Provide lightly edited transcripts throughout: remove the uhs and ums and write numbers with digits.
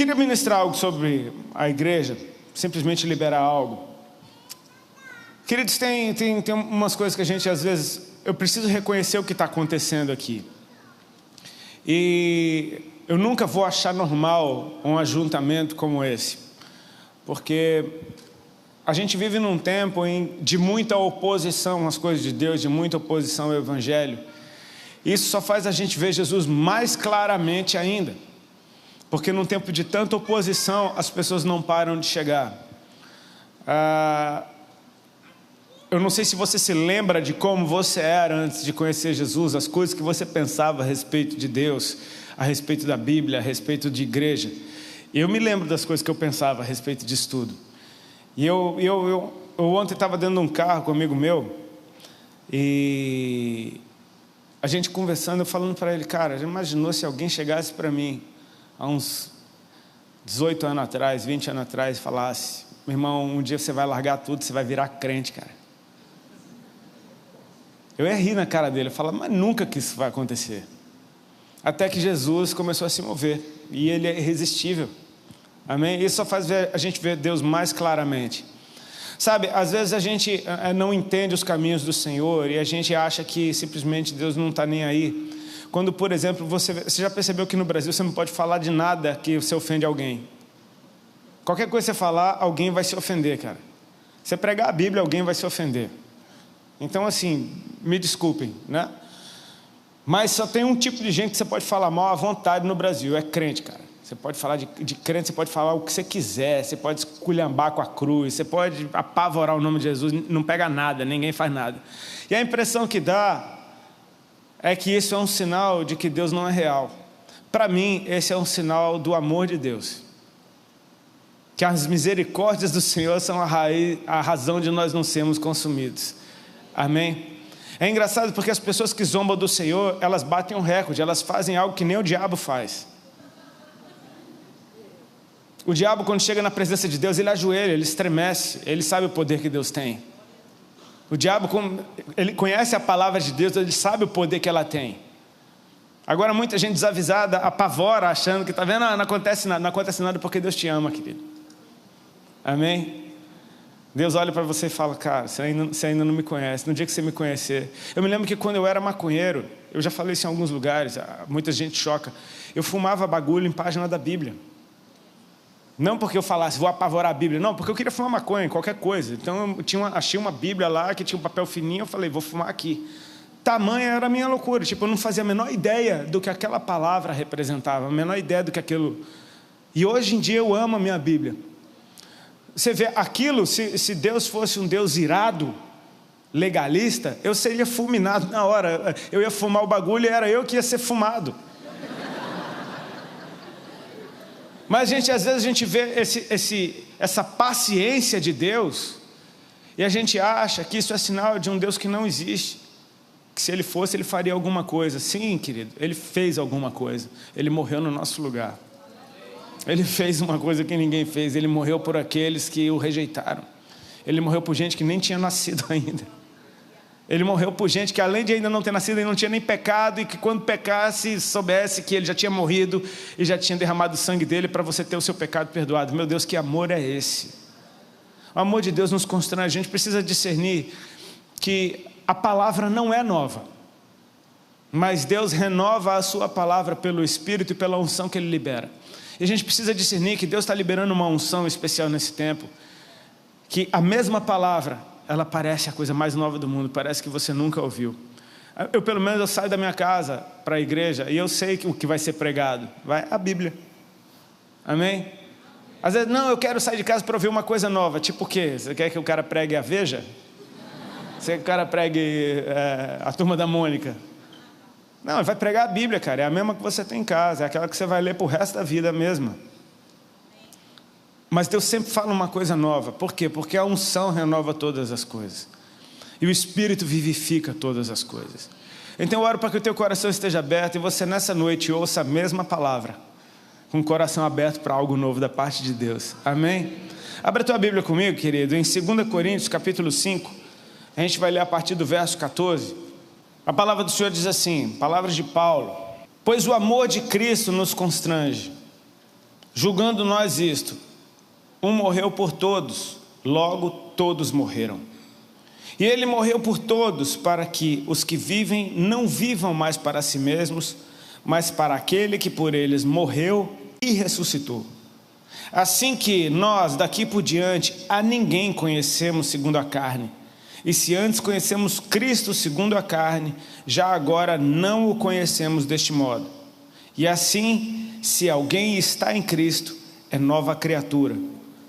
queria ministrar algo sobre a igreja, simplesmente liberar algo. Queridos, tem umas coisas que a gente, às vezes, eu preciso reconhecer o que está acontecendo aqui. E eu nunca vou achar normal um ajuntamento como esse, porque a gente vive num tempo de muita oposição às coisas de Deus, de muita oposição ao Evangelho. Isso só faz a gente ver Jesus mais claramente ainda, porque num tempo de tanta oposição, as pessoas não param de chegar. Eu não sei se você se lembra de como você era antes de conhecer Jesus, as coisas que você pensava a respeito de Deus, a respeito da Bíblia, a respeito de igreja. Eu me lembro das coisas que eu pensava a respeito disso tudo. E eu ontem estava dentro de um carro com um amigo meu, e a gente conversando, eu falando para ele, cara, já imaginou se alguém chegasse para mim há uns 18 anos atrás, 20 anos atrás, e falasse, meu irmão, um dia você vai largar tudo, você vai virar crente, cara. Eu ia rir na cara dele, eu falava, mas nunca que isso vai acontecer. Até que Jesus começou a se mover, e Ele é irresistível. Amém? Isso só faz a gente ver Deus mais claramente. Sabe, às vezes a gente não entende os caminhos do Senhor, e a gente acha que simplesmente Deus não está nem aí. Quando, por exemplo, você já percebeu que no Brasil você não pode falar de nada que você ofende alguém. Qualquer coisa que você falar, alguém vai se ofender, cara. Você pregar a Bíblia, alguém vai se ofender. Então, assim, me desculpem, né? Mas só tem um tipo de gente que você pode falar mal à vontade no Brasil, é crente, cara. Você pode falar de crente, você pode falar o que você quiser, você pode esculhambar com a cruz, você pode apavorar o nome de Jesus, não pega nada, ninguém faz nada. E a impressão que dá é que isso é um sinal de que Deus não é real. Para mim, esse é um sinal do amor de Deus. Que as misericórdias do Senhor são a razão de nós não sermos consumidos. Amém? É engraçado porque as pessoas que zombam do Senhor, elas batem um recorde, elas fazem algo que nem o diabo faz. O diabo, quando chega na presença de Deus, ele ajoelha, ele estremece, ele sabe o poder que Deus tem. O diabo, ele conhece a palavra de Deus, ele sabe o poder que ela tem. Agora muita gente desavisada apavora, achando que está vendo, não acontece nada porque Deus te ama, querido. Amém? Deus olha para você e fala, cara, você ainda não me conhece, no dia que você me conhecer. Eu me lembro que quando eu era maconheiro, eu já falei isso em alguns lugares, muita gente choca, eu fumava bagulho em página da Bíblia. Não porque eu falasse, vou apavorar a Bíblia, não, porque eu queria fumar maconha, qualquer coisa. Então eu achei uma Bíblia lá, que tinha um papel fininho, eu falei, vou fumar aqui. Tamanha era a minha loucura, eu não fazia a menor ideia do que aquela palavra representava, a menor ideia do que aquilo... E hoje em dia eu amo a minha Bíblia. Você vê aquilo, se Deus fosse um Deus irado, legalista, eu seria fulminado na hora. Eu ia fumar o bagulho e era eu que ia ser fumado. Mas às vezes a gente vê essa paciência de Deus, e a gente acha que isso é sinal de um Deus que não existe. Que se Ele fosse, Ele faria alguma coisa. Sim, querido, Ele fez alguma coisa. Ele morreu no nosso lugar. Ele fez uma coisa que ninguém fez. Ele morreu por aqueles que o rejeitaram. Ele morreu por gente que nem tinha nascido ainda. Ele morreu por gente que, além de ainda não ter nascido, ele não tinha nem pecado, e que quando pecasse, soubesse que ele já tinha morrido e já tinha derramado o sangue dele para você ter o seu pecado perdoado. Meu Deus, que amor é esse? O amor de Deus nos constrange. A gente precisa discernir que a palavra não é nova, mas Deus renova a sua palavra pelo Espírito e pela unção que Ele libera. E a gente precisa discernir que Deus está liberando uma unção especial nesse tempo, que a mesma palavra, ela parece a coisa mais nova do mundo, parece que você nunca ouviu. Pelo menos eu saio da minha casa para a igreja e eu sei o que vai ser pregado, vai a Bíblia. Amém? Às vezes, não, eu quero sair de casa para ouvir uma coisa nova. Tipo o quê? Você quer que o cara pregue a Veja? Você quer que o cara pregue a Turma da Mônica? Não, ele vai pregar a Bíblia, cara. É a mesma que você tem em casa, é aquela que você vai ler pro resto da vida mesmo. Mas Deus sempre fala uma coisa nova. Por quê? Porque a unção renova todas as coisas. E o Espírito vivifica todas as coisas. Então eu oro para que o teu coração esteja aberto e você nessa noite ouça a mesma palavra, com o coração aberto para algo novo da parte de Deus. Amém? Abra a tua Bíblia comigo, querido, em 2 Coríntios, capítulo 5. A gente vai ler a partir do verso 14. A palavra do Senhor diz assim, palavras de Paulo: pois o amor de Cristo nos constrange, Julgando nós isto, um morreu por todos, logo todos morreram. E ele morreu por todos, para que os que vivem não vivam mais para si mesmos, mas para aquele que por eles morreu e ressuscitou. Assim que nós, daqui por diante, a ninguém conhecemos segundo a carne. E se antes conhecemos Cristo segundo a carne, já agora não o conhecemos deste modo. E assim, se alguém está em Cristo, é nova criatura.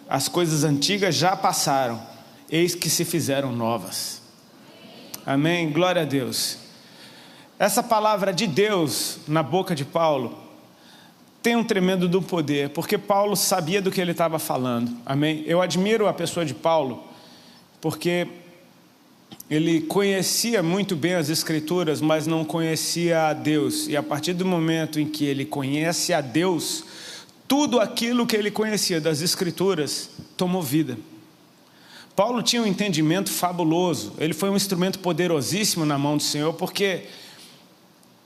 As coisas antigas já passaram, eis que se fizeram novas. Amém? Glória a Deus. Essa palavra de Deus na boca de Paulo tem um tremendo do poder, porque Paulo sabia do que ele estava falando. Amém? Eu admiro a pessoa de Paulo, porque ele conhecia muito bem as Escrituras, mas não conhecia a Deus. E a partir do momento em que ele conhece a Deus, tudo aquilo que ele conhecia das Escrituras tomou vida. Paulo tinha um entendimento fabuloso. Ele foi um instrumento poderosíssimo na mão do Senhor, porque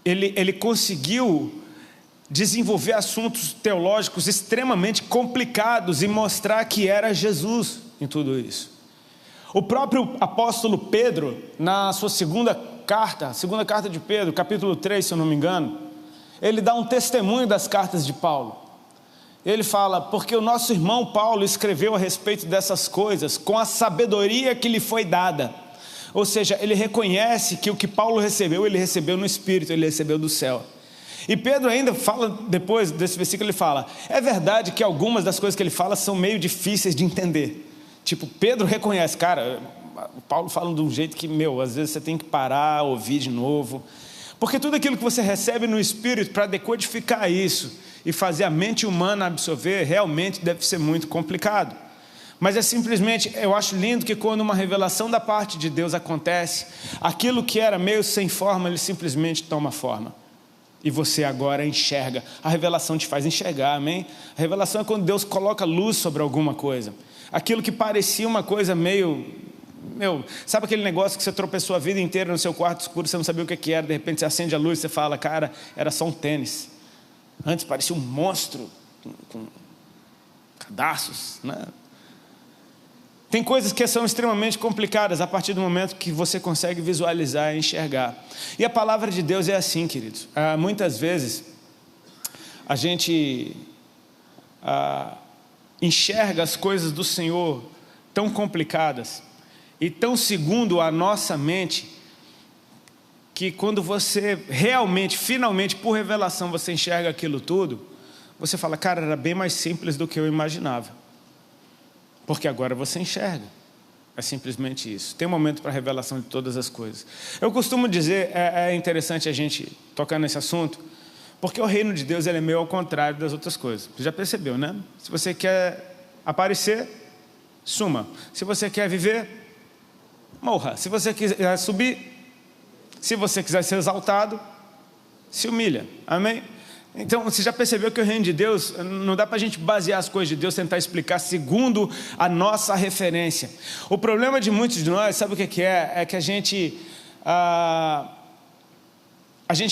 ele conseguiu desenvolver assuntos teológicos extremamente complicados e mostrar que era Jesus em tudo isso. O próprio apóstolo Pedro, na sua segunda carta de Pedro, capítulo 3, se eu não me engano, ele dá um testemunho das cartas de Paulo. Ele fala, porque o nosso irmão Paulo escreveu a respeito dessas coisas com a sabedoria que lhe foi dada. Ou seja, ele reconhece que o que Paulo recebeu, ele recebeu no Espírito, ele recebeu do céu. E Pedro ainda fala, depois desse versículo, ele fala, é verdade que algumas das coisas que ele fala são meio difíceis de entender. Tipo, Pedro reconhece, cara, Paulo fala de um jeito que, às vezes você tem que parar, ouvir de novo. Porque tudo aquilo que você recebe no Espírito, para decodificar isso e fazer a mente humana absorver, realmente deve ser muito complicado. Mas é simplesmente, eu acho lindo que quando uma revelação da parte de Deus acontece, aquilo que era meio sem forma, ele simplesmente toma forma. E você agora enxerga. A revelação te faz enxergar, amém? A revelação é quando Deus coloca luz sobre alguma coisa. Aquilo que parecia uma coisa sabe aquele negócio que você tropeçou a vida inteira no seu quarto escuro, você não sabia o que era, de repente você acende a luz e você fala, cara, era só um tênis. Antes parecia um monstro com cadarços, né? Tem coisas que são extremamente complicadas a partir do momento que você consegue visualizar e enxergar. E a palavra de Deus é assim, queridos. Muitas vezes a gente enxerga as coisas do Senhor tão complicadas e tão segundo a nossa mente, que quando você realmente, finalmente, por revelação, você enxerga aquilo tudo, você fala, cara, era bem mais simples do que eu imaginava. Porque agora você enxerga. É simplesmente isso. Tem um momento para a revelação de todas as coisas. Eu costumo dizer, é interessante a gente tocar nesse assunto, porque o reino de Deus ele é meio ao contrário das outras coisas. Você já percebeu, né? Se você quer aparecer, suma. Se você quer viver, morra. Se você quiser subir, se você quiser ser exaltado, se humilha. Amém? Então, você já percebeu que o reino de Deus, não dá para a gente basear as coisas de Deus, tentar explicar segundo a nossa referência. O problema de muitos de nós, sabe o que é? É que a gente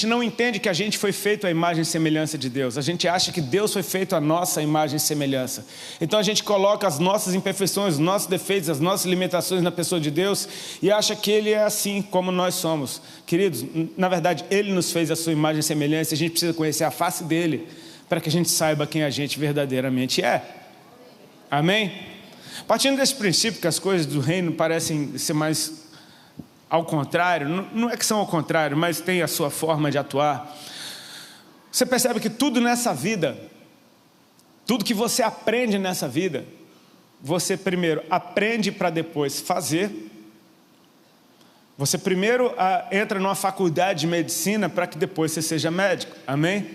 não entende que a gente foi feito à imagem e semelhança de Deus. A gente acha que Deus foi feito à nossa imagem e semelhança. Então a gente coloca as nossas imperfeições, os nossos defeitos, as nossas limitações na pessoa de Deus e acha que Ele é assim como nós somos. Queridos, na verdade Ele nos fez a sua imagem e semelhança e a gente precisa conhecer a face dEle para que a gente saiba quem a gente verdadeiramente é. Amém? Partindo desse princípio que as coisas do reino parecem ser mais ao contrário, não é que são ao contrário, mas tem a sua forma de atuar. Você percebe que tudo nessa vida, tudo que você aprende nessa vida, você primeiro aprende para depois fazer. Você primeiro entra numa faculdade de medicina para que depois você seja médico, amém?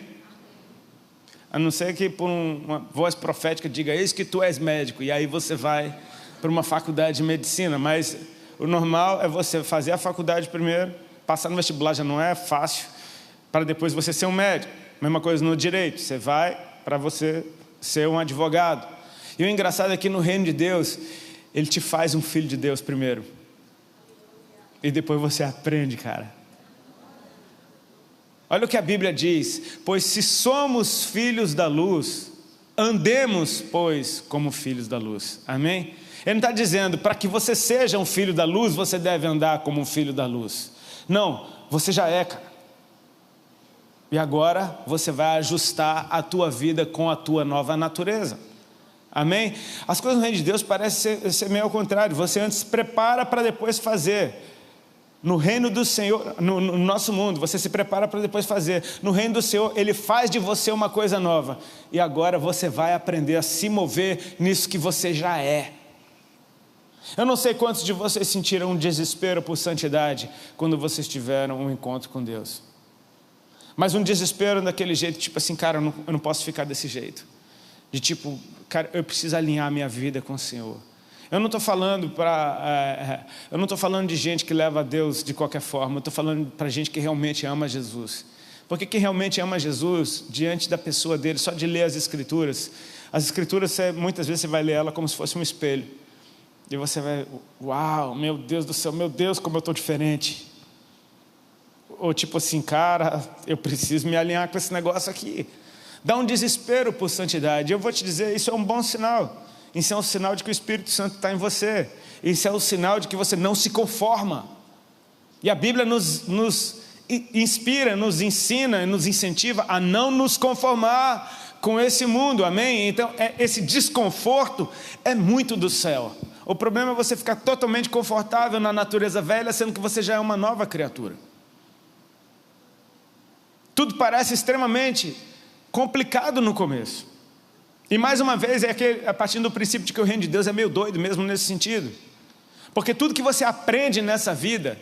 A não ser que por uma voz profética diga, eis que tu és médico, e aí você vai para uma faculdade de medicina, mas o normal é você fazer a faculdade primeiro, passar no vestibular já não é fácil, para depois você ser um médico. Mesma coisa no direito, você vai para você ser um advogado. E o engraçado é que no reino de Deus, Ele te faz um filho de Deus primeiro. E depois você aprende, cara. Olha o que a Bíblia diz, pois se somos filhos da luz, Andemos, pois, como filhos da luz. Amém? Ele não está dizendo, para que você seja um filho da luz, você deve andar como um filho da luz. Não, você já é, cara. E agora você vai ajustar a tua vida com a tua nova natureza. Amém? As coisas no reino de Deus parecem ser meio ao contrário. Você antes se prepara para depois fazer. No reino do Senhor, no nosso mundo, você se prepara para depois fazer. No reino do Senhor, Ele faz de você uma coisa nova. E agora você vai aprender a se mover nisso que você já é. Eu não sei quantos de vocês sentiram um desespero por santidade quando vocês tiveram um encontro com Deus. Mas um desespero daquele jeito, tipo assim, cara, eu não posso ficar desse jeito. De tipo, cara, eu preciso alinhar a minha vida com o Senhor. Eu não estou falando de gente que leva a Deus de qualquer forma. Eu estou falando para gente que realmente ama Jesus. Porque quem realmente ama Jesus, diante da pessoa dele, só de ler as Escrituras, muitas vezes você vai ler ela como se fosse um espelho. E você vai, uau, meu Deus do céu, meu Deus, como eu estou diferente. Ou tipo assim, cara, eu preciso me alinhar com esse negócio aqui. Dá um desespero por santidade. Eu vou te dizer, isso é um bom sinal. Isso é um sinal de que o Espírito Santo está em você. Isso é um sinal de que você não se conforma. E a Bíblia nos inspira, nos ensina, nos incentiva a não nos conformar com esse mundo, amém? Então, esse desconforto é muito do céu. O problema é você ficar totalmente confortável na natureza velha, sendo que você já é uma nova criatura. Tudo parece extremamente complicado no começo. E mais uma vez, a partir do princípio de que o reino de Deus é meio doido mesmo nesse sentido. Porque tudo que você aprende nessa vida,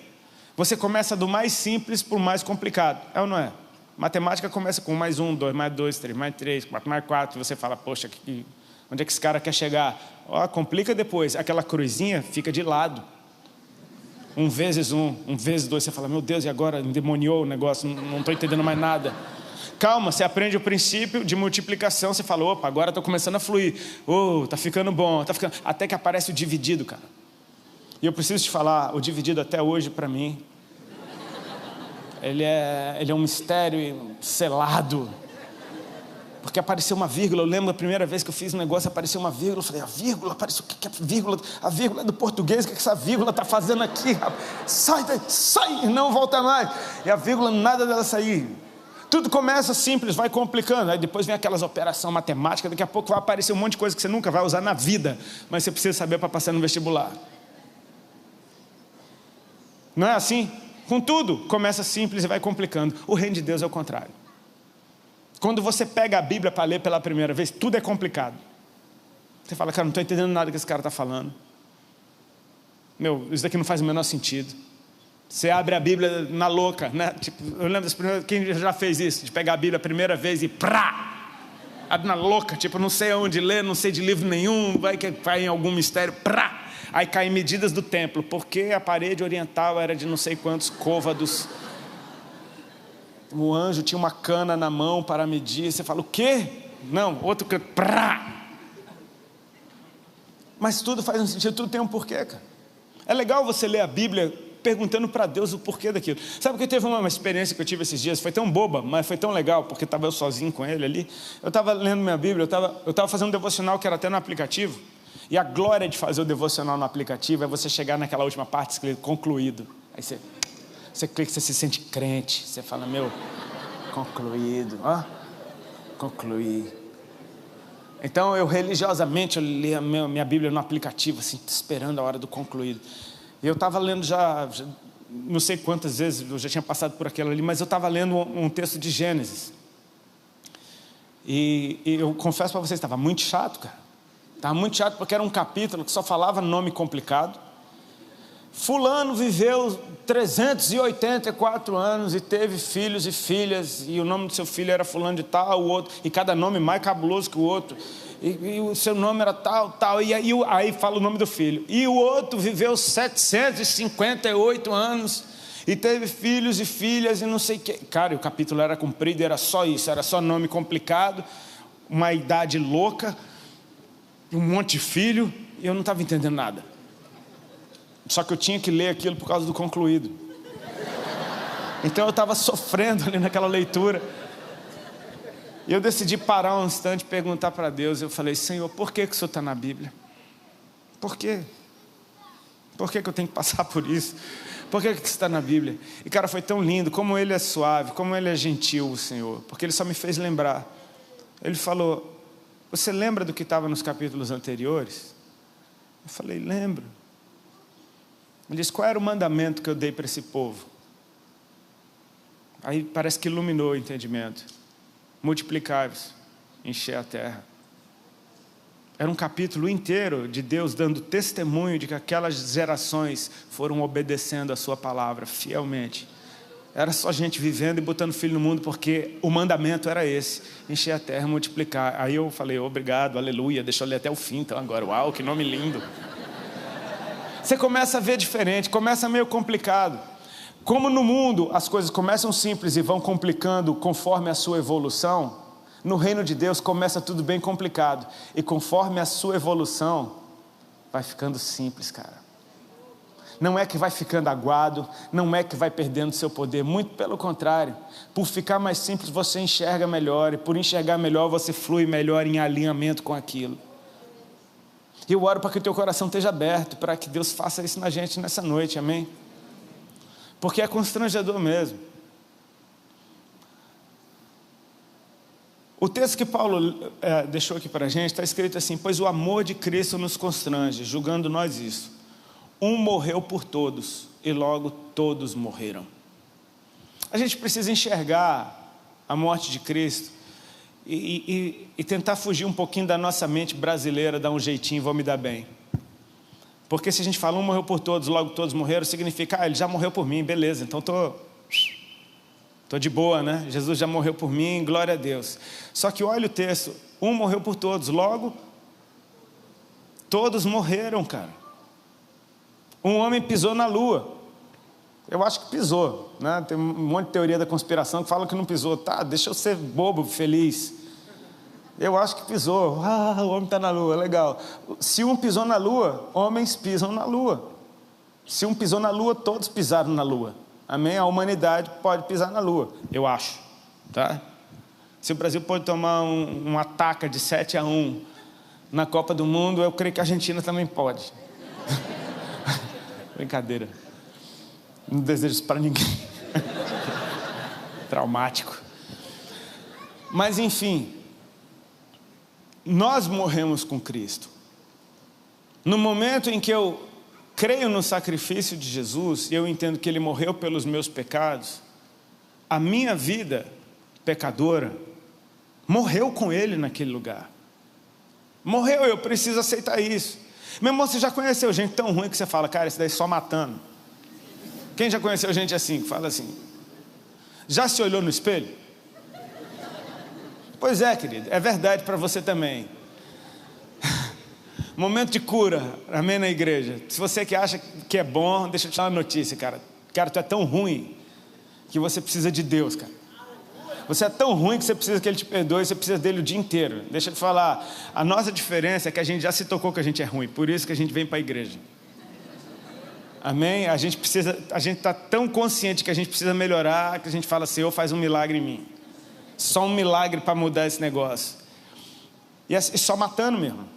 você começa do mais simples para o mais complicado. É ou não é? Matemática começa com mais 1, 2, mais 2, 3, mais 3, 4, mais 4. E você fala, poxa, onde é que esse cara quer chegar? Ó, complica depois. Aquela cruzinha fica de lado. 1 vezes 1, 1 vezes 2. Você fala, meu Deus, e agora? Endemoniou o negócio, não estou entendendo mais nada. Calma, você aprende o princípio de multiplicação, você fala, opa, agora estou começando a fluir. Tá ficando bom, tá ficando... Até que aparece o dividido, cara. E eu preciso te falar, o dividido até hoje para mim, ele é um mistério selado. Porque apareceu uma vírgula, eu lembro a primeira vez que eu fiz um negócio, apareceu uma vírgula, eu falei, a vírgula, apareceu, o que é vírgula? A vírgula é do português, o que essa vírgula está fazendo aqui? Sai daí, sai, não volta mais. E a vírgula, nada dela sair. Tudo começa simples, vai complicando. Aí depois vem aquelas operações matemáticas. Daqui a pouco vai aparecer um monte de coisa que você nunca vai usar na vida, mas você precisa saber para passar no vestibular. Não é assim? Com tudo, começa simples e vai complicando. O reino de Deus é o contrário. Quando você pega a Bíblia para ler pela primeira vez, tudo é complicado. Você fala, cara, não estou entendendo nada que esse cara está falando. Meu, isso daqui não faz o menor sentido. Você abre a Bíblia na louca, né? Tipo, eu lembro das primeiras, quem já fez isso, de pegar a Bíblia a primeira vez e prá! Abre na louca, tipo, não sei aonde ler, não sei de livro nenhum, vai em algum mistério, prá! Aí caem medidas do templo, porque a parede oriental era de não sei quantos côvados. O anjo tinha uma cana na mão para medir. Você fala, o quê? Não, outro que prá! Mas tudo faz um sentido, tudo tem um porquê, cara. É legal você ler a Bíblia perguntando para Deus o porquê daquilo. Sabe que teve uma experiência que eu tive esses dias, foi tão boba, mas foi tão legal, porque estava eu sozinho com ele ali. Eu estava lendo minha Bíblia, eu estava fazendo um devocional que era até no aplicativo, e a glória de fazer o devocional no aplicativo é você chegar naquela última parte escrito concluído. Aí você clica, você se sente crente, você fala, meu, concluído, concluí. Então eu religiosamente eu li a minha Bíblia no aplicativo, assim, esperando a hora do concluído. E eu estava lendo já, não sei quantas vezes, eu já tinha passado por aquilo ali, mas eu estava lendo um texto de Gênesis. E eu confesso para vocês, estava muito chato, cara. Estava muito chato porque era um capítulo que só falava nome complicado. Fulano viveu 384 anos e teve filhos e filhas, e o nome do seu filho era fulano de tal, o outro, e cada nome mais cabuloso que o outro. E o seu nome era tal, e aí fala o nome do filho. E o outro viveu 758 anos e teve filhos e filhas e não sei o que. Cara, o capítulo era comprido, era só isso, era só nome complicado, uma idade louca, um monte de filho, e eu não estava entendendo nada. Só que eu tinha que ler aquilo por causa do concluído. Então eu estava sofrendo ali naquela leitura. E eu decidi parar um instante e perguntar para Deus. Eu falei: Senhor, por que isso está na Bíblia? Por quê? Por que eu tenho que passar por isso? Por que isso está na Bíblia? E cara, foi tão lindo, como Ele é suave, como Ele é gentil, o Senhor. Porque Ele só me fez lembrar. Ele falou: você lembra do que estava nos capítulos anteriores? Eu falei: lembro. Ele disse: qual era o mandamento que eu dei para esse povo? Aí parece que iluminou o entendimento. Multiplicai-vos, encher a terra. Era um capítulo inteiro de Deus dando testemunho de que aquelas gerações foram obedecendo a sua palavra fielmente. Era só gente vivendo e botando filho no mundo, porque o mandamento era esse: encher a terra, multiplicar. Aí eu falei: obrigado, aleluia, deixa eu ler até o fim então agora. Uau, que nome lindo. Você começa a ver diferente, começa meio complicado. Como no mundo as coisas começam simples e vão complicando conforme a sua evolução, no reino de Deus começa tudo bem complicado. E conforme a sua evolução, vai ficando simples, cara. Não é que vai ficando aguado, não é que vai perdendo seu poder, muito pelo contrário. Por ficar mais simples, você enxerga melhor, e por enxergar melhor, você flui melhor em alinhamento com aquilo. E eu oro para que o teu coração esteja aberto, para que Deus faça isso na gente nessa noite, amém? Porque é constrangedor mesmo. O texto que Paulo deixou aqui para a gente está escrito assim: pois o amor de Cristo nos constrange, julgando nós isso. Um morreu por todos, e logo todos morreram. A gente precisa enxergar a morte de Cristo e tentar fugir um pouquinho da nossa mente brasileira, dar um jeitinho, vou me dar bem. Porque se a gente fala um morreu por todos, logo todos morreram, significa: ele já morreu por mim, beleza, então estou de boa, né? Jesus já morreu por mim, glória a Deus. Só que olha o texto: um morreu por todos, logo todos morreram, cara. Um homem pisou na lua. Eu acho que pisou, né? Tem um monte de teoria da conspiração que fala que não pisou. Tá, deixa eu ser bobo, feliz. Eu acho que pisou. O homem está na lua, legal. Se um pisou na lua, homens pisam na lua. Se um pisou na lua, todos pisaram na lua. Amém? A humanidade pode pisar na lua, eu acho, tá? Se o Brasil pode tomar um ataque de 7-1 na Copa do Mundo, eu creio que a Argentina também pode. Brincadeira. Não desejo isso para ninguém. Traumático. Mas enfim, nós morremos com Cristo. No momento em que eu creio no sacrifício de Jesus, e eu entendo que Ele morreu pelos meus pecados, a minha vida pecadora morreu com Ele naquele lugar. Morreu, eu preciso aceitar isso. Meu irmão, você já conheceu gente tão ruim que você fala: cara, esse daí só matando? Quem já conheceu gente assim, que fala assim? Já se olhou no espelho? Pois é, querido, é verdade para você também. Momento de cura, amém, na igreja. Se você que acha que é bom, deixa eu te dar uma notícia, cara. Cara, tu é tão ruim que você precisa de Deus, cara. Você é tão ruim que você precisa que Ele te perdoe, você precisa dele o dia inteiro. Deixa eu te falar, a nossa diferença é que a gente já se tocou que a gente é ruim, por isso que a gente vem para a igreja. Amém? A gente está tão consciente que a gente precisa melhorar, que a gente fala: Senhor, faz um milagre em mim. Só um milagre para mudar esse negócio. E é só matando mesmo.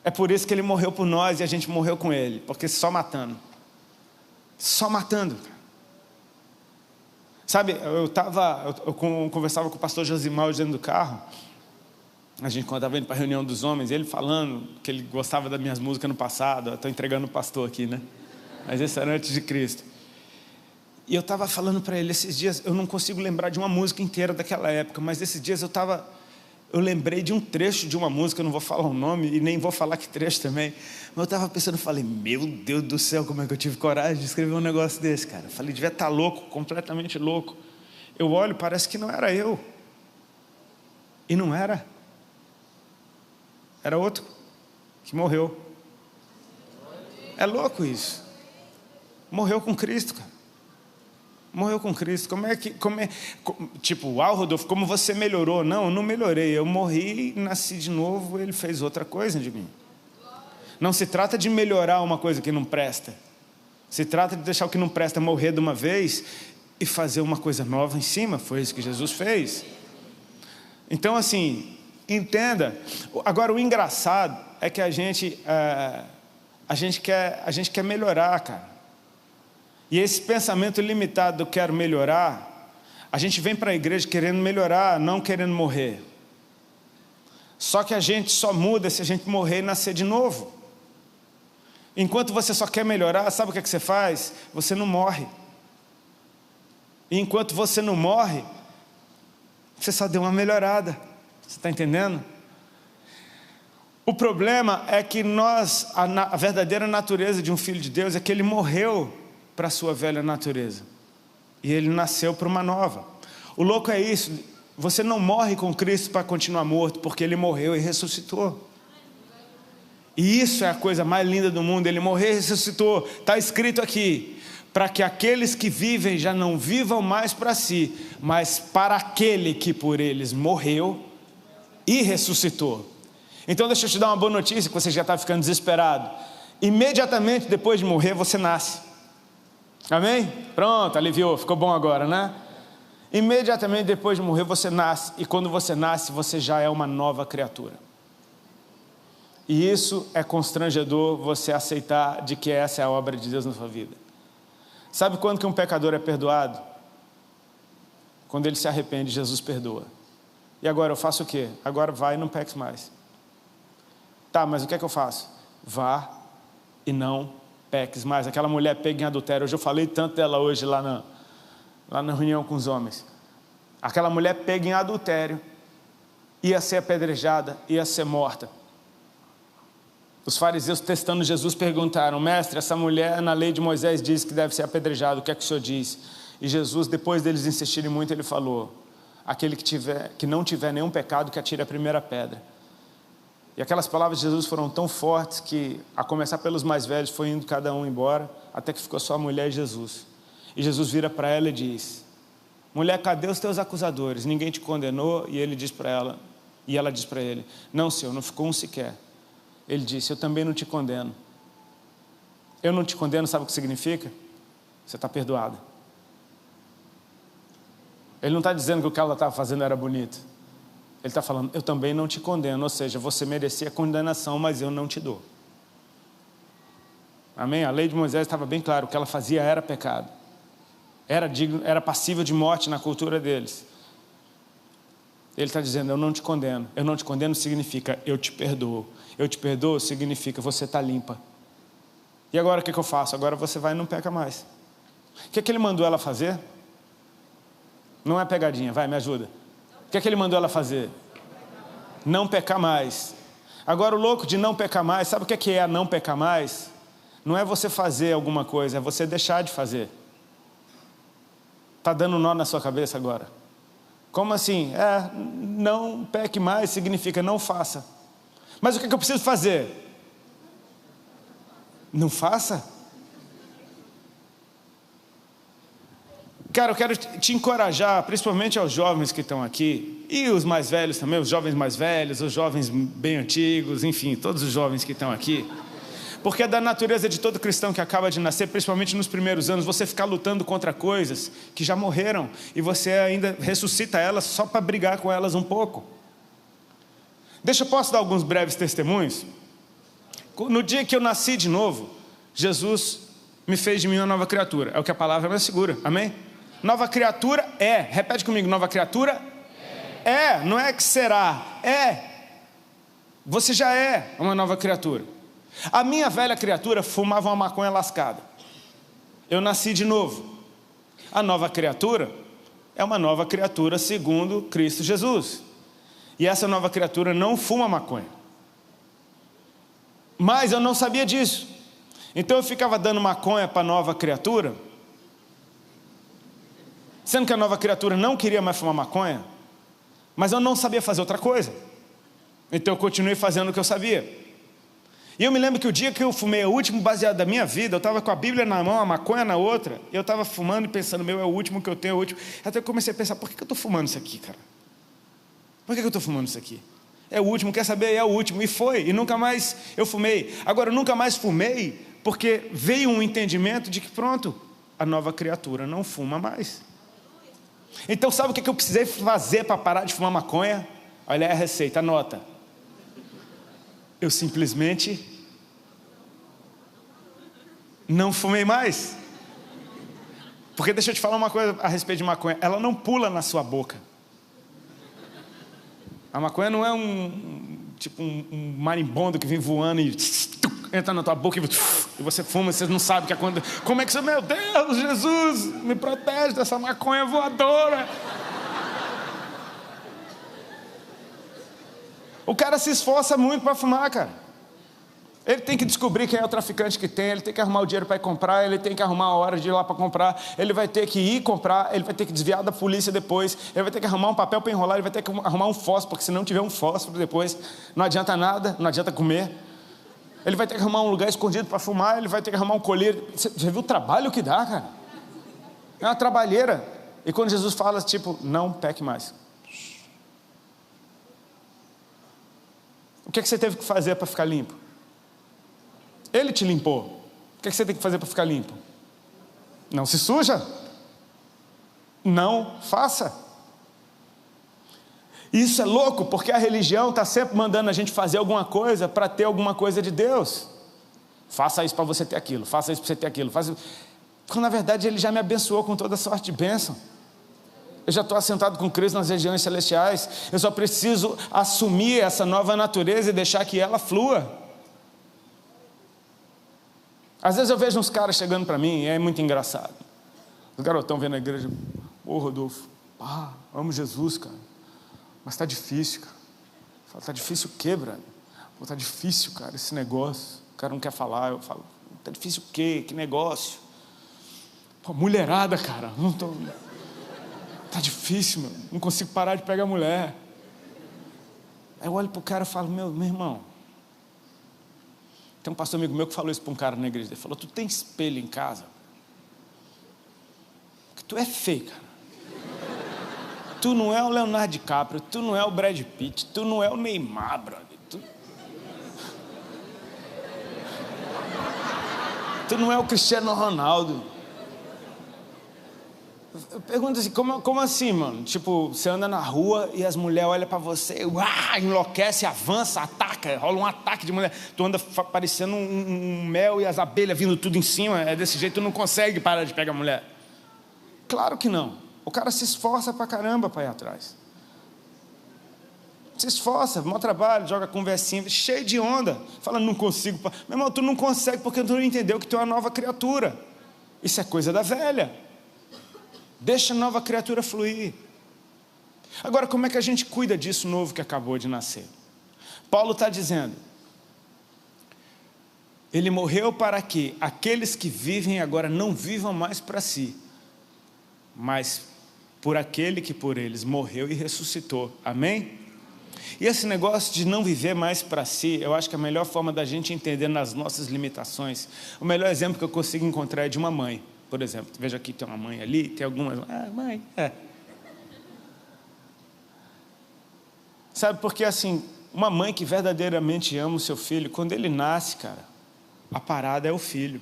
É por isso que Ele morreu por nós e a gente morreu com Ele, porque só matando. Só matando. Sabe, eu conversava com o pastor Josimar dentro do carro. A gente, quando estava indo para a reunião dos homens, ele falando que ele gostava das minhas músicas no passado. Estou entregando o pastor aqui, né? Mas esse era antes de Cristo. E eu estava falando para ele esses dias, eu não consigo lembrar de uma música inteira daquela época, mas esses dias eu lembrei de um trecho de uma música, eu não vou falar o nome e nem vou falar que trecho também, mas eu estava pensando, falei: meu Deus do céu, como é que eu tive coragem de escrever um negócio desse, cara? Falei: devia estar louco, completamente louco. Eu olho, parece que não era eu. E não era. Era outro que morreu. É louco isso. Morreu com Cristo, cara. Morreu com Cristo. Tipo, uau, Rodolfo, como você melhorou? Não, eu não melhorei. Eu morri, nasci de novo, Ele fez outra coisa de mim. Não se trata de melhorar uma coisa que não presta. Se trata de deixar o que não presta morrer de uma vez e fazer uma coisa nova em cima. Foi isso que Jesus fez. Então, assim, entenda. Agora, o engraçado é que a gente quer melhorar, cara. E esse pensamento limitado do quero melhorar, a gente vem para a igreja querendo melhorar, não querendo morrer. Só que a gente só muda se a gente morrer e nascer de novo. Enquanto você só quer melhorar, sabe o que você faz? Você não morre. E enquanto você não morre, você só deu uma melhorada. Você está entendendo? O problema é que a verdadeira natureza de um filho de Deus é que ele morreu para a sua velha natureza. E ele nasceu para uma nova. O louco é isso. Você não morre com Cristo para continuar morto, porque ele morreu e ressuscitou. E isso é a coisa mais linda do mundo. Ele morreu e ressuscitou. Está escrito aqui: para que aqueles que vivem já não vivam mais para si, mas para aquele que por eles morreu e ressuscitou. Então deixa eu te dar uma boa notícia, que você já está ficando desesperado. Imediatamente depois de morrer, você nasce. Amém? Pronto, aliviou, ficou bom agora, né? Imediatamente depois de morrer, você nasce. E quando você nasce, você já é uma nova criatura. E isso é constrangedor, você aceitar de que essa é a obra de Deus na sua vida. Sabe quando que um pecador é perdoado? Quando ele se arrepende, Jesus perdoa. E agora eu faço o quê? Agora vai e não peques mais. Tá, mas o que é que eu faço? Vá e não peques mais. Aquela mulher pega em adultério. Hoje eu falei tanto dela hoje lá na reunião com os homens. Aquela mulher pega em adultério, ia ser apedrejada, ia ser morta. Os fariseus, testando Jesus, perguntaram: mestre, essa mulher na lei de Moisés diz que deve ser apedrejada, o que é que o senhor diz? E Jesus, depois deles insistirem muito, ele falou: aquele que não tiver nenhum pecado, que atire a primeira pedra. E aquelas palavras de Jesus foram tão fortes que, a começar pelos mais velhos, foi indo cada um embora, até que ficou só a mulher e Jesus. E Jesus vira para ela e diz: mulher, cadê os teus acusadores? Ninguém te condenou? E ele diz para ela, e ela diz para ele: não, Senhor, não ficou um sequer. Ele disse: eu também não te condeno. Eu não te condeno, sabe o que significa? Você está perdoada. Ele não está dizendo que o que ela estava fazendo era bonito. Ele está falando: eu também não te condeno. Ou seja, você merecia condenação, mas eu não te dou. Amém? A lei de Moisés estava bem claro, o que ela fazia era pecado. Era digno, era passível de morte na cultura deles. Ele está dizendo: eu não te condeno. Eu não te condeno significa eu te perdoo. Eu te perdoo significa você está limpa. E agora o que eu faço? Agora você vai e não peca mais. O que ele mandou ela fazer? Não é pegadinha, vai, me ajuda. O que ele mandou ela fazer? Não pecar mais. Agora o louco de não pecar mais, sabe o que é não pecar mais? Não é você fazer alguma coisa, é você deixar de fazer. Está dando nó na sua cabeça agora? Como assim? Não peque mais significa não faça. Mas o que eu preciso fazer? Não faça? Cara, eu quero te encorajar, principalmente aos jovens que estão aqui, e os mais velhos também, os jovens mais velhos, os jovens bem antigos, enfim, todos os jovens que estão aqui. Porque é da natureza de todo cristão que acaba de nascer, principalmente nos primeiros anos, você ficar lutando contra coisas que já morreram, e você ainda ressuscita elas só para brigar com elas um pouco. Posso dar alguns breves testemunhos? No dia que eu nasci de novo, Jesus me fez de mim uma nova criatura. É o que a palavra me assegura, amém? Nova criatura é, repete comigo, nova criatura é, não é que será, é. Você já é uma nova criatura. A minha velha criatura fumava uma maconha lascada. Eu nasci de novo. A nova criatura é uma nova criatura segundo Cristo Jesus. E essa nova criatura não fuma maconha. Mas eu não sabia disso. Então eu ficava dando maconha para a nova criatura, sendo que a nova criatura não queria mais fumar maconha, mas eu não sabia fazer outra coisa. Então eu continuei fazendo o que eu sabia. E eu me lembro que o dia que eu fumei o último baseado da minha vida, eu estava com a Bíblia na mão, a maconha na outra, e eu estava fumando e pensando: meu, é o último que eu tenho, é o último. Até eu comecei a pensar: por que eu estou fumando isso aqui, cara? Por que eu estou fumando isso aqui? É o último, quer saber? É o último. E foi, e nunca mais eu fumei. Agora, eu nunca mais fumei porque veio um entendimento de que pronto, a nova criatura não fuma mais. Então sabe o que eu precisei fazer para parar de fumar maconha? Olha aí a receita, anota. Eu simplesmente não fumei mais. Porque deixa eu te falar uma coisa a respeito de maconha. Ela não pula na sua boca. A maconha não é um marimbondo que vem voando e entra na tua boca e você fuma e você não sabe o que acontece. Como é que você... Meu Deus, Jesus, me protege dessa maconha voadora. O cara se esforça muito para fumar, cara. Ele tem que descobrir quem é o traficante que tem, ele tem que arrumar o dinheiro para ir comprar, ele tem que arrumar a hora de ir lá para comprar, ele vai ter que ir comprar, ele vai ter que desviar da polícia depois, ele vai ter que arrumar um papel para enrolar, ele vai ter que arrumar um fósforo, porque se não tiver um fósforo depois, não adianta nada, não adianta comer. Ele vai ter que arrumar um lugar escondido para fumar, ele vai ter que arrumar um colírio. Você já viu o trabalho que dá, cara? É uma trabalheira. E quando Jesus fala, tipo, não peque mais. O que você teve que fazer para ficar limpo? Ele te limpou. O que você tem que fazer para ficar limpo? Não se suja. Não faça. Isso é louco, porque a religião está sempre mandando a gente fazer alguma coisa para ter alguma coisa de Deus. Faça isso para você ter aquilo, faça isso para você ter aquilo. Quando na verdade Ele já me abençoou com toda sorte de bênção. Eu já estou assentado com Cristo nas regiões celestiais. Eu só preciso assumir essa nova natureza e deixar que ela flua. Às vezes eu vejo uns caras chegando para mim e é muito engraçado. Os garotão vendo a igreja. Ô Rodolfo, amo Jesus, cara. Mas está difícil, cara. Eu falo, está difícil o quê, brother? Está difícil, cara, esse negócio. O cara não quer falar. Eu falo, está difícil o quê? Que negócio? Pô, mulherada, cara. Está difícil, meu. Não consigo parar de pegar mulher. Aí eu olho para o cara e falo, meu irmão. Tem um pastor amigo meu que falou isso para um cara na igreja. Ele falou, tu tem espelho em casa? Porque tu é feio, cara. Tu não é o Leonardo DiCaprio, tu não é o Brad Pitt, tu não é o Neymar, brother. Tu não é o Cristiano Ronaldo. Eu pergunto assim, como assim, mano? Tipo, você anda na rua e as mulheres olham pra você, enlouquece, avança, ataca, rola um ataque de mulher. Tu anda parecendo um mel e as abelhas vindo tudo em cima. É desse jeito, tu não consegue parar de pegar a mulher. Claro que não. O cara se esforça pra caramba para ir atrás. Se esforça, bom trabalho, joga conversinha, cheio de onda. Fala, não consigo. Meu irmão, tu não consegue porque tu não entendeu que tu é uma nova criatura. Isso é coisa da velha. Deixa a nova criatura fluir. Agora, como é que a gente cuida disso novo que acabou de nascer? Paulo está dizendo, ele morreu para que aqueles que vivem agora não vivam mais para si, mas por aquele que por eles morreu e ressuscitou. Amém? E esse negócio de não viver mais para si, eu acho que a melhor forma da gente entender nas nossas limitações, o melhor exemplo que eu consigo encontrar é de uma mãe. Por exemplo, veja aqui, tem uma mãe ali, tem algumas... mãe, Sabe, porque assim, uma mãe que verdadeiramente ama o seu filho, quando ele nasce, cara, a parada é o filho.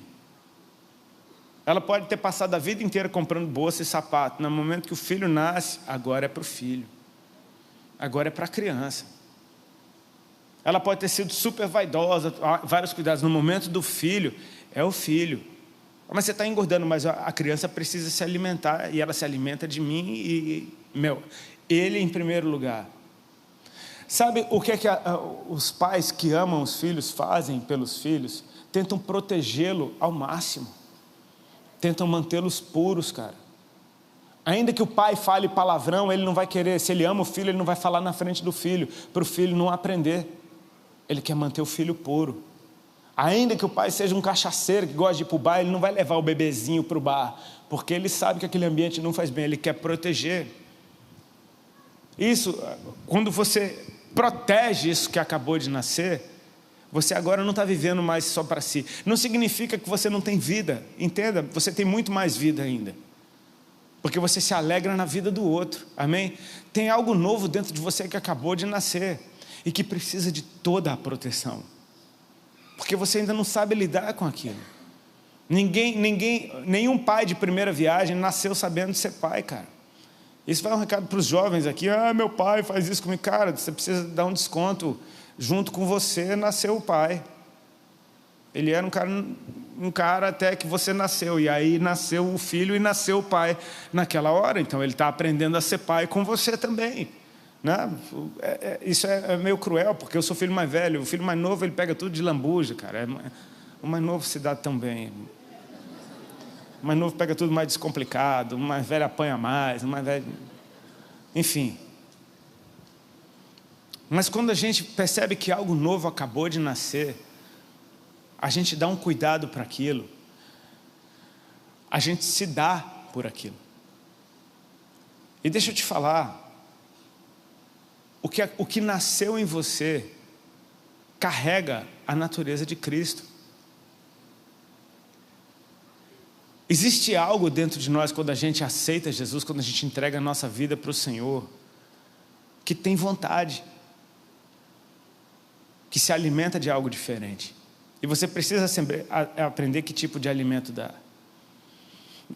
Ela pode ter passado a vida inteira comprando bolsa e sapato. No momento que o filho nasce, agora é para o filho. Agora é para a criança. Ela pode ter sido super vaidosa, vários cuidados. No momento do filho, é o filho. Mas você está engordando, mas a criança precisa se alimentar, e ela se alimenta de mim ele em primeiro lugar. Sabe o que é que os pais que amam os filhos fazem pelos filhos? Tentam protegê-lo ao máximo. Tentam mantê-los puros, cara. Ainda que o pai fale palavrão, ele não vai querer. Se ele ama o filho, ele não vai falar na frente do filho, para o filho não aprender. Ele quer manter o filho puro. Ainda que o pai seja um cachaceiro que gosta de ir para o bar, ele não vai levar o bebezinho para o bar, porque ele sabe que aquele ambiente não faz bem, ele quer proteger. Isso, quando você protege isso que acabou de nascer, você agora não está vivendo mais só para si. Não significa que você não tem vida, entenda, você tem muito mais vida ainda. Porque você se alegra na vida do outro, amém? Tem algo novo dentro de você que acabou de nascer e que precisa de toda a proteção. Porque você ainda não sabe lidar com aquilo. Nenhum pai de primeira viagem nasceu sabendo de ser pai, cara. Isso vai um recado para os jovens aqui. Meu pai faz isso comigo. Cara, você precisa dar um desconto. Junto com você nasceu o pai. Ele era um cara até que você nasceu. E aí nasceu o filho e nasceu o pai naquela hora. Então ele está aprendendo a ser pai com você também, né? Isso é meio cruel, porque eu sou filho mais velho. O filho mais novo, ele pega tudo de lambuja, cara. O mais novo se dá tão bem. O mais novo pega tudo mais descomplicado. O mais velho apanha mais. O mais velho... Enfim. Mas quando a gente percebe que algo novo acabou de nascer, a gente dá um cuidado para aquilo. A gente se dá por aquilo. E deixa eu te falar, o que nasceu em você carrega a natureza de Cristo. Existe algo dentro de nós quando a gente aceita Jesus, quando a gente entrega a nossa vida para o Senhor, que tem vontade, que se alimenta de algo diferente. E você precisa sempre aprender que tipo de alimento dá.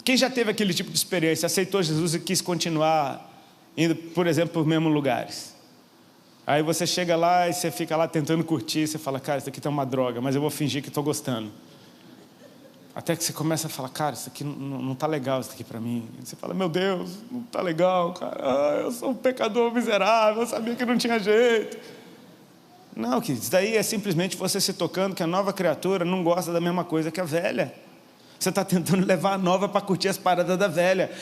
Quem já teve aquele tipo de experiência, aceitou Jesus e quis continuar indo, por exemplo, por mesmos lugares? Aí você chega lá e você fica lá tentando curtir, você fala, cara, isso aqui tá uma droga, mas eu vou fingir que estou gostando. Até que você começa a falar, cara, isso aqui não tá legal, isso aqui para mim. E você fala, meu Deus, não tá legal, cara. Eu sou um pecador miserável, eu sabia que não tinha jeito. Não, queridos, isso daí é simplesmente você se tocando que a nova criatura não gosta da mesma coisa que a velha. Você está tentando levar a nova para curtir as paradas da velha.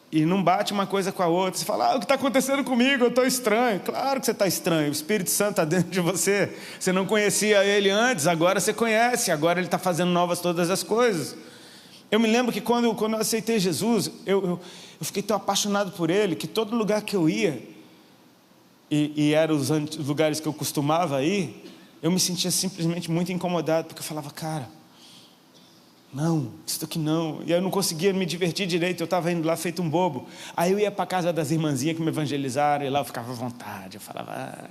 E não bate uma coisa com a outra. Você fala, o que está acontecendo comigo? Eu estou estranho. Claro que você está estranho. O Espírito Santo está dentro de você. Você não conhecia ele antes, agora você conhece. Agora ele está fazendo novas todas as coisas. Eu me lembro que quando eu aceitei Jesus, eu fiquei tão apaixonado por ele, que todo lugar que eu ia, e eram os lugares que eu costumava ir, eu me sentia simplesmente muito incomodado, porque eu falava, cara, não, isso aqui não. E eu não conseguia me divertir direito, eu estava indo lá feito um bobo. Aí eu ia para a casa das irmãzinhas que me evangelizaram, e lá eu ficava à vontade, eu falava...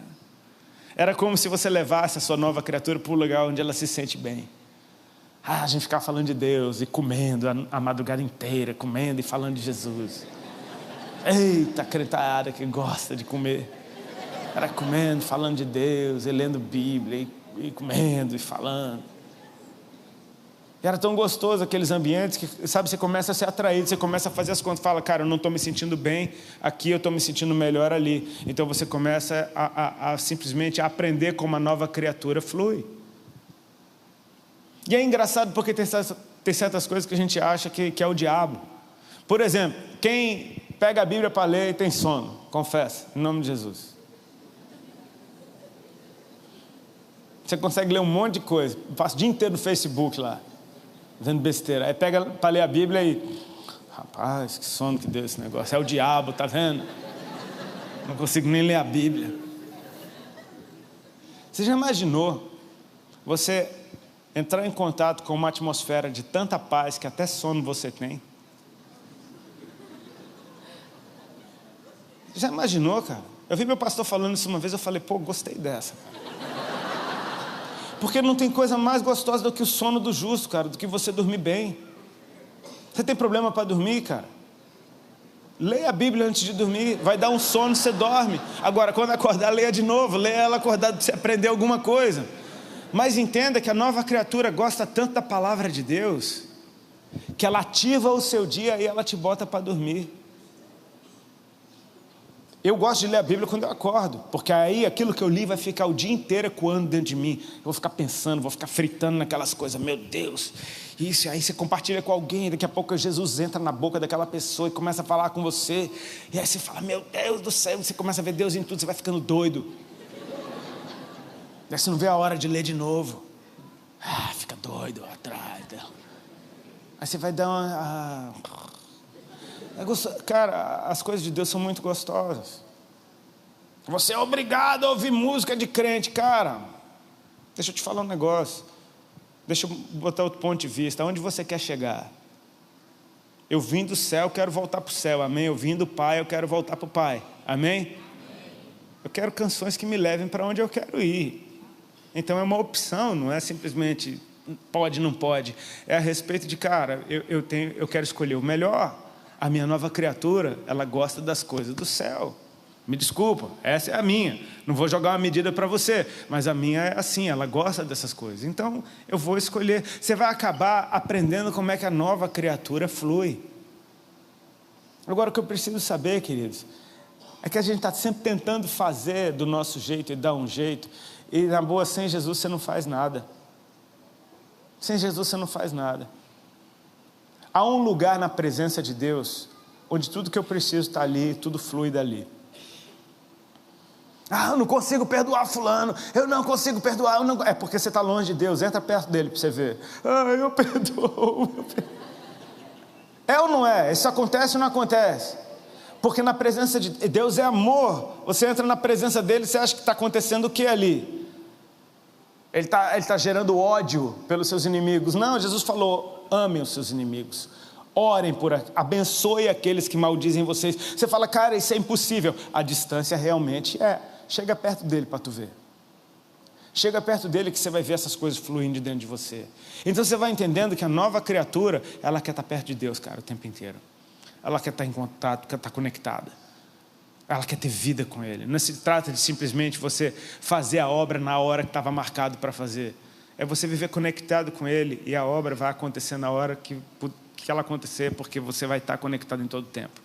Era como se você levasse a sua nova criatura para um lugar onde ela se sente bem. A gente ficava falando de Deus e comendo a madrugada inteira, comendo e falando de Jesus. Eita, cretada que gosta de comer. Era comendo, falando de Deus, e lendo Bíblia, e comendo e falando. E era tão gostoso aqueles ambientes que, sabe, você começa a ser atraído, você começa a fazer as contas, fala, cara, eu não estou me sentindo bem aqui, eu estou me sentindo melhor ali. Então você começa a simplesmente a aprender como a nova criatura flui. E é engraçado porque tem certas coisas que a gente acha que é o diabo. Por exemplo, quem pega a Bíblia para ler e tem sono, confessa, em nome de Jesus. Você consegue ler um monte de coisa. Passa o dia inteiro no Facebook lá, vendo besteira. Aí pega para ler a Bíblia e... Rapaz, que sono que deu esse negócio. É o diabo, tá vendo? Não consigo nem ler a Bíblia. Você já imaginou você entrar em contato com uma atmosfera de tanta paz que até sono você tem? Você já imaginou, cara? Eu vi meu pastor falando isso uma vez, eu falei, pô, gostei dessa, cara. Porque não tem coisa mais gostosa do que o sono do justo, cara, do que você dormir bem. Você tem problema para dormir, cara? Leia a Bíblia antes de dormir, vai dar um sono, você dorme. Agora, quando acordar, leia de novo, leia ela acordada para você aprender alguma coisa. Mas entenda que a nova criatura gosta tanto da palavra de Deus, que ela ativa o seu dia e ela te bota para dormir. Eu gosto de ler a Bíblia quando eu acordo, porque aí aquilo que eu li vai ficar o dia inteiro ecoando dentro de mim. Eu vou ficar pensando, vou ficar fritando naquelas coisas. Meu Deus, isso. Aí você compartilha com alguém, daqui a pouco Jesus entra na boca daquela pessoa e começa a falar com você. E aí você fala, meu Deus do céu, você começa a ver Deus em tudo, você vai ficando doido. Aí você não vê a hora de ler de novo. Fica doido atrás dela. Aí você vai dar uma... Cara, as coisas de Deus são muito gostosas. Você é obrigado a ouvir música de crente, cara. Deixa eu te falar um negócio. Deixa eu botar outro ponto de vista. Aonde você quer chegar? Eu vim do céu, quero voltar para o céu, amém? Eu vim do Pai, eu quero voltar para o Pai, amém? Eu quero canções que me levem para onde eu quero ir. Então é uma opção, não é simplesmente pode, não pode. É a respeito de, cara, eu quero escolher o melhor. A minha nova criatura, ela gosta das coisas do céu. Me desculpa, essa é a minha. Não vou jogar uma medida para você, mas a minha é assim, ela gosta dessas coisas. Então, eu vou escolher. Você vai acabar aprendendo como é que a nova criatura flui. Agora, o que eu preciso saber, queridos, é que a gente está sempre tentando fazer do nosso jeito e dar um jeito. E, na boa, sem Jesus você não faz nada. Sem Jesus você não faz nada. Há um lugar na presença de Deus, onde tudo que eu preciso está ali, tudo flui dali. Eu não consigo perdoar fulano, eu não consigo perdoar, é porque você está longe de Deus, entra perto dele para você ver. Eu perdoo. É ou não é? Isso acontece ou não acontece? Porque na presença de Deus é amor. Você entra na presença dele, você acha que está acontecendo o que ali? Ele está gerando ódio pelos seus inimigos. Não, Jesus falou, amem os seus inimigos. Orem abençoe aqueles que maldizem vocês. Você fala, cara, isso é impossível. A distância realmente é. Chega perto dele para tu ver. Chega perto dele que você vai ver essas coisas fluindo de dentro de você. Então você vai entendendo que a nova criatura, ela quer estar perto de Deus, cara, o tempo inteiro. Ela quer estar em contato, quer estar conectada. Ela quer ter vida com Ele. Não se trata de simplesmente você fazer a obra na hora que estava marcado para fazer. É você viver conectado com Ele e a obra vai acontecer na hora que ela acontecer, porque você vai estar conectado em todo o tempo.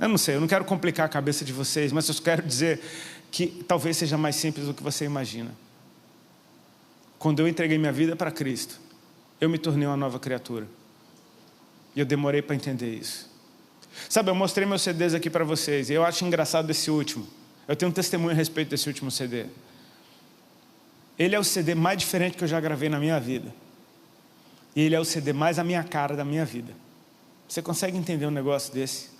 Eu não sei, eu não quero complicar a cabeça de vocês, mas eu quero dizer que talvez seja mais simples do que você imagina. Quando eu entreguei minha vida para Cristo, eu me tornei uma nova criatura. E eu demorei para entender isso. Sabe, eu mostrei meus CDs aqui para vocês, e eu acho engraçado esse último. Eu tenho um testemunho a respeito desse último CD. Ele é o CD mais diferente que eu já gravei na minha vida. E ele é o CD mais a minha cara da minha vida. Você consegue entender um negócio desse?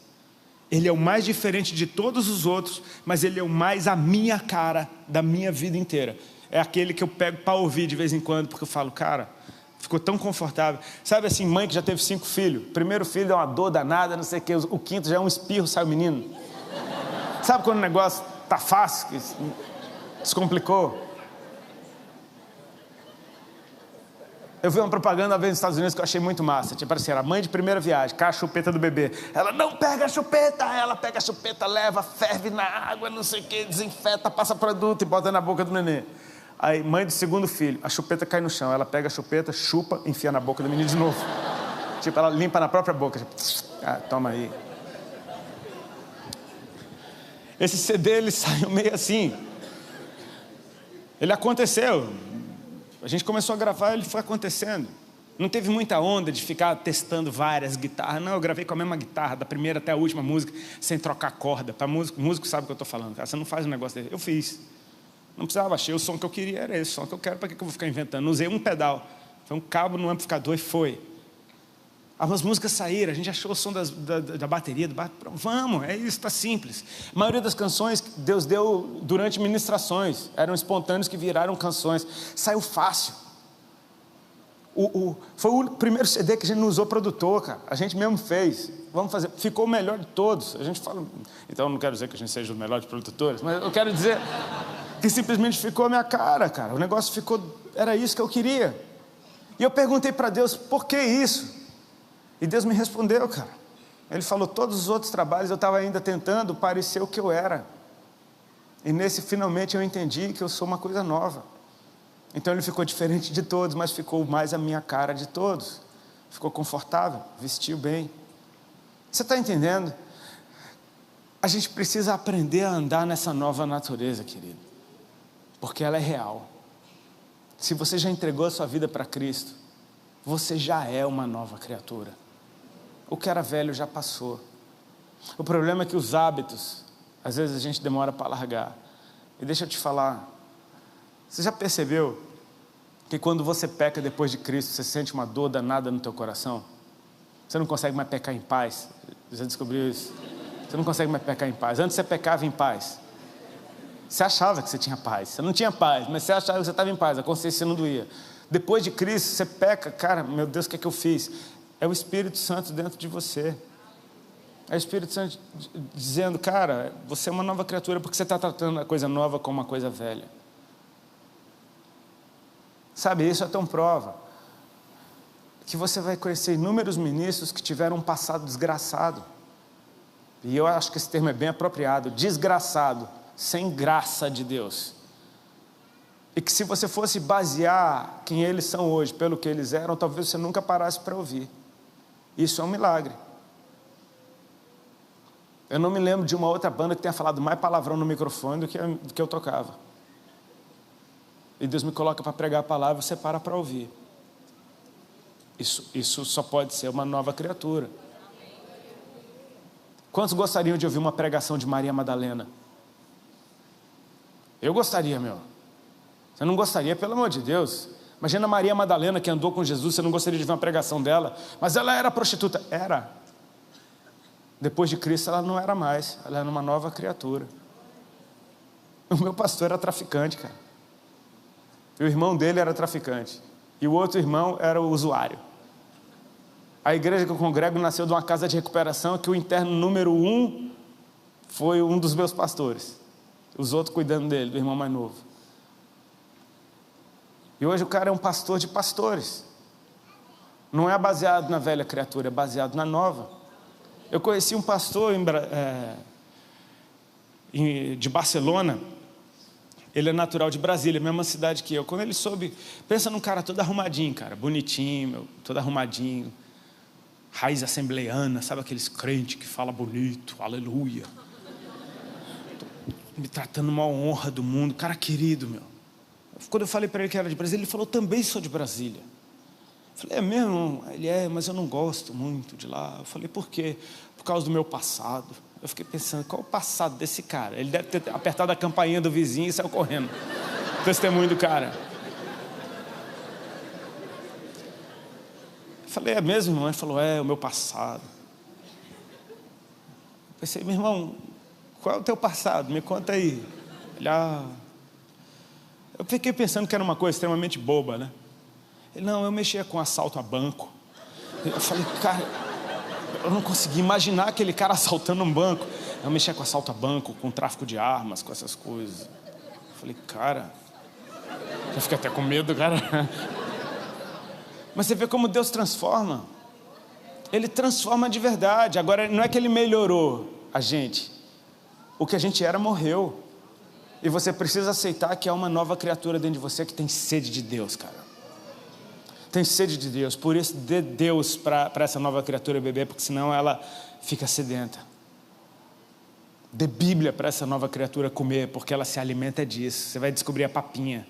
Ele é o mais diferente de todos os outros, mas ele é o mais a minha cara da minha vida inteira. É aquele que eu pego para ouvir de vez em quando, porque eu falo, cara, ficou tão confortável. Sabe assim, mãe que já teve 5 filhos, o primeiro filho é uma dor danada, não sei o que, o quinto já é um espirro, sai o menino. Sabe quando o negócio tá fácil, que descomplicou? Eu vi uma propaganda uma vez nos Estados Unidos que eu achei muito massa. Tipo assim, era a mãe de primeira viagem, com a chupeta do bebê. Ela não pega a chupeta, ela pega a chupeta, leva, ferve na água, não sei o que, desinfeta, passa produto e bota na boca do nenê. Aí, mãe do segundo filho, a chupeta cai no chão, ela pega a chupeta, chupa, enfia na boca do menino de novo. Tipo, ela limpa na própria boca. Tipo, toma aí. Esse CD, ele saiu meio assim. Ele aconteceu. A gente começou a gravar, ele foi acontecendo. Não teve muita onda de ficar testando várias guitarras. Não, eu gravei com a mesma guitarra, da primeira até a última música, sem trocar corda. Para músico sabe o que eu estou falando, cara. Você não faz um negócio desse. Eu fiz. Não precisava, achei o som que eu queria, era esse som que eu quero, para que eu vou ficar inventando? Não usei um pedal. Foi um cabo no amplificador e foi. As músicas saíram, a gente achou o som da bateria, vamos, é isso, está simples. A maioria das canções que Deus deu durante ministrações, eram espontâneos que viraram canções, saiu fácil. Foi o primeiro CD que a gente não usou produtor, cara, a gente mesmo fez, vamos fazer, ficou o melhor de todos. A gente fala, então eu não quero dizer que a gente seja o melhor de produtores, mas eu quero dizer que simplesmente ficou a minha cara, cara, o negócio ficou, era isso que eu queria. E eu perguntei para Deus, por que isso? E Deus me respondeu, cara. Ele falou, todos os outros trabalhos eu estava ainda tentando parecer o que eu era. E nesse, finalmente, eu entendi que eu sou uma coisa nova. Então ele ficou diferente de todos, mas ficou mais a minha cara de todos. Ficou confortável, vestiu bem. Você está entendendo? A gente precisa aprender a andar nessa nova natureza, querido. Porque ela é real. Se você já entregou a sua vida para Cristo, você já é uma nova criatura. O que era velho já passou. O problema é que os hábitos, às vezes a gente demora para largar. E deixa eu te falar, você já percebeu que quando você peca depois de Cristo, você sente uma dor danada no teu coração? Você não consegue mais pecar em paz. Você já descobriu isso? Você não consegue mais pecar em paz. Antes você pecava em paz. Você achava que você tinha paz. Você não tinha paz, mas você achava que você estava em paz. A consciência não doía. Depois de Cristo, você peca, cara, meu Deus, o que é que eu fiz? É o Espírito Santo dentro de você. É o Espírito Santo dizendo, cara, você é uma nova criatura, porque você está tratando a coisa nova como uma coisa velha. Sabe, isso é tão prova. que você vai conhecer inúmeros ministros que tiveram um passado desgraçado. E eu acho que esse termo é bem apropriado, desgraçado, sem graça de Deus. E que se você fosse basear quem eles são hoje pelo que eles eram, talvez você nunca parasse para ouvir. Isso é um milagre. Eu não me lembro de uma outra banda que tenha falado mais palavrão no microfone do que eu tocava. E Deus me coloca para pregar a palavra e você para ouvir. Isso só pode ser uma nova criatura. Quantos gostariam de ouvir uma pregação de Maria Madalena? Eu gostaria, meu. Você não gostaria, pelo amor de Deus. Imagina Maria Madalena que andou com Jesus, você não gostaria de ver uma pregação dela. Mas ela era prostituta. Era. Depois de Cristo ela não era mais. Ela era uma nova criatura. O meu pastor era traficante, cara. E o irmão dele era traficante. E o outro irmão era o usuário. A igreja que eu congrego nasceu de uma casa de recuperação que o interno número 1 foi um dos meus pastores. Os outros cuidando dele, do irmão mais novo. E hoje o cara é um pastor de pastores. Não é baseado na velha criatura, é baseado na nova. Eu conheci um pastor de Barcelona. Ele é natural de Brasília, mesma cidade que eu. Quando ele soube, pensa num cara todo arrumadinho, cara, bonitinho, todo arrumadinho, raiz assembleiana, sabe aqueles crentes que falam bonito, aleluia, me tratando uma honra do mundo, cara querido, meu. Quando eu falei para ele que era de Brasília, ele falou, também sou de Brasília. Eu falei, é mesmo? Ele mas eu não gosto muito de lá. Eu falei, por quê? Por causa do meu passado. Eu fiquei pensando, qual é o passado desse cara? Ele deve ter apertado a campainha do vizinho e saiu correndo. Testemunho do cara. Eu falei, é mesmo, irmão? Ele falou, é o meu passado. Eu pensei, meu irmão, qual é o teu passado? Me conta aí. Ele, eu fiquei pensando que era uma coisa extremamente boba, né? Ele, não, eu mexia com assalto a banco. Eu falei, cara, eu não consegui imaginar aquele cara assaltando um banco. Eu mexia com assalto a banco, com tráfico de armas, com essas coisas. Eu falei, cara, eu fiquei até com medo, cara. Mas você vê como Deus transforma. Ele transforma de verdade. Agora, não é que Ele melhorou a gente. O que a gente era morreu. E você precisa aceitar que há uma nova criatura dentro de você que tem sede de Deus, cara. Tem sede de Deus. Por isso, dê Deus para essa nova criatura beber, porque senão ela fica sedenta. Dê Bíblia para essa nova criatura comer, porque ela se alimenta disso. Você vai descobrir a papinha.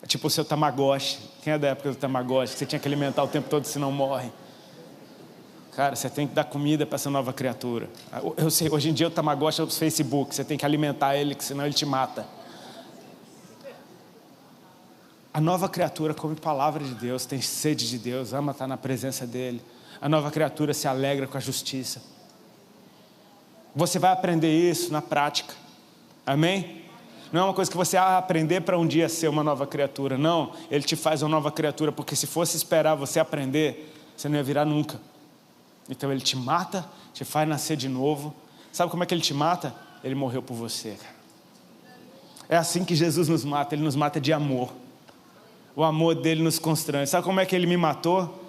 É tipo o seu Tamagotchi. Quem é da época do Tamagotchi? Você tinha que alimentar o tempo todo, senão morre. Cara, você tem que dar comida para essa nova criatura. Eu sei, hoje em dia o Tamagotchi é o Facebook. Você tem que alimentar ele, senão ele te mata. A nova criatura come palavra de Deus, tem sede de Deus, ama estar na presença dEle. A nova criatura se alegra com a justiça. Você vai aprender isso na prática. Amém? Não é uma coisa que você vai aprender para um dia ser uma nova criatura. Não, Ele te faz uma nova criatura, porque se fosse esperar você aprender, você não ia virar nunca. Então Ele te mata, te faz nascer de novo. Sabe como é que Ele te mata? Ele morreu por você, cara. É assim que Jesus nos mata, Ele nos mata de amor. O amor dele nos constrange. Sabe como é que Ele me matou?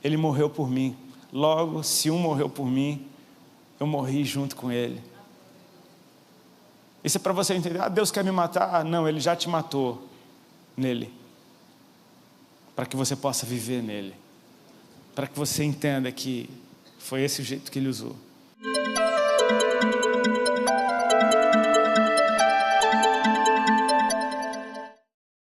Ele morreu por mim. Logo, se um morreu por mim, eu morri junto com Ele. Isso é para você entender. Deus quer me matar? Não, Ele já te matou nele. Para que você possa viver nele. Para que você entenda que foi esse o jeito que Ele usou.